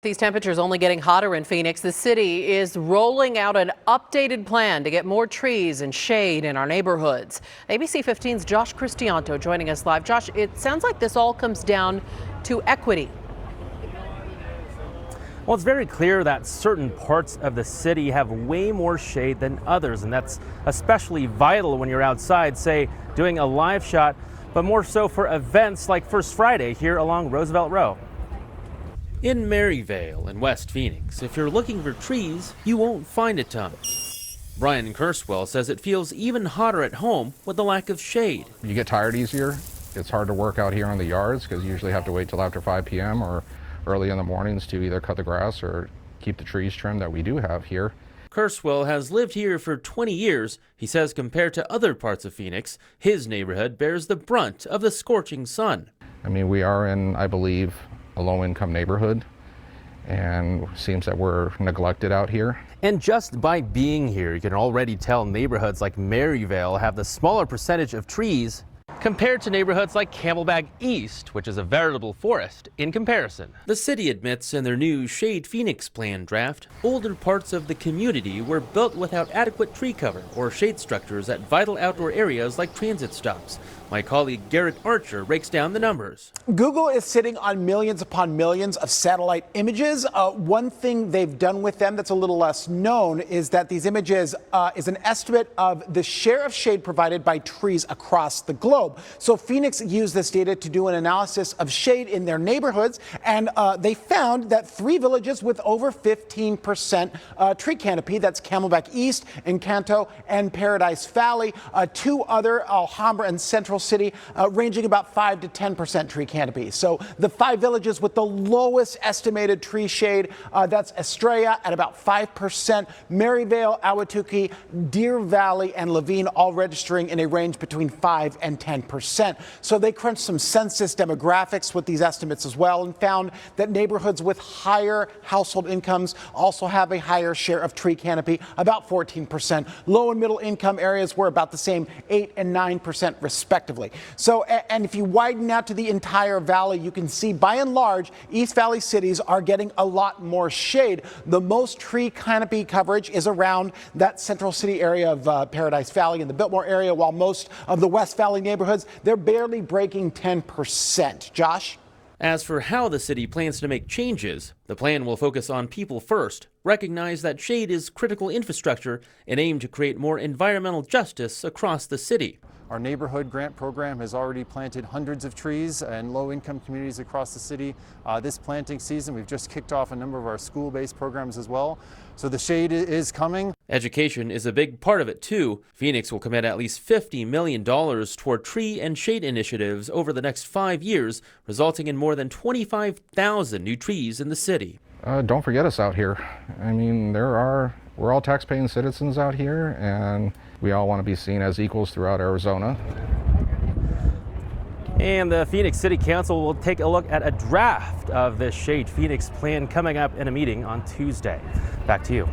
These temperatures only getting hotter in Phoenix. The city is rolling out an updated plan to get more trees and shade in our neighborhoods. ABC 15's Josh Cristianto joining us live. Josh, it sounds like this all comes down to equity. Well, it's very clear that certain parts of the city have way more shade than others, and that's especially vital when you're outside, say, doing a live shot, but more so for events like First Friday here along Roosevelt Row. In Maryvale in West Phoenix, if you're looking for trees, you won't find a ton. Brian Kurswell says it feels even hotter at home with the lack of shade. You get tired easier. It's hard to work out here in the yards because you usually have to wait till after 5 p.m. or early in the mornings to either cut the grass or keep the trees trimmed that we do have here. Kurswell has lived here for 20 years. He says compared to other parts of Phoenix, his neighborhood bears the brunt of the scorching sun. I mean, we are in, I believe, a low-income neighborhood, and it seems that we're neglected out here. And just by being here, you can already tell neighborhoods like Maryvale have the smaller percentage of trees compared to neighborhoods like Camelback East, which is a veritable forest in comparison. The city admits in their new Shade Phoenix plan draft, older parts of the community were built without adequate tree cover or shade structures at vital outdoor areas like transit stops. My colleague Garrett Archer breaks down the numbers. Google is sitting on millions upon millions of satellite images. One thing they've done with them that's a little less known is that these images is an estimate of the share of shade provided by trees across the globe. So Phoenix used this data to do an analysis of shade in their neighborhoods, and they found that 3 villages with over 15% tree canopy, that's Camelback East, Encanto, and Paradise Valley. 2 other, Alhambra and Central City, ranging about 5 to 10% tree canopy. So the 5 villages with the lowest estimated tree shade, that's Estrella at about 5%, Maryvale, Ahwatukee, Deer Valley, and Levine all registering in a range between 5 and 10%. So they crunched some census demographics with these estimates as well and found that neighborhoods with higher household incomes also have a higher share of tree canopy, about 14%. Low and middle income areas were about the same, 8 and 9% respectively. So, and if you widen out to the entire valley, you can see by and large, East Valley cities are getting a lot more shade. The most tree canopy coverage is around that Central City area of Paradise Valley and the Biltmore area, while most of the West Valley neighborhoods, they're barely breaking 10%. Josh? As for how the city plans to make changes, the plan will focus on people first, recognize that shade is critical infrastructure, and aim to create more environmental justice across the city. Our neighborhood grant program has already planted hundreds of trees in low-income communities across the city. This planting season, we've just kicked off a number of our school-based programs as well. So the shade is coming. Education is a big part of it, too. Phoenix will commit at least $50 million toward tree and shade initiatives over the next 5 years, resulting in more than 25,000 new trees in the city. Don't forget us out here. I mean, we're all tax-paying citizens out here, and we all want to be seen as equals throughout Arizona. And the Phoenix City Council will take a look at a draft of this Shade Phoenix plan coming up in a meeting on Tuesday. Back to you.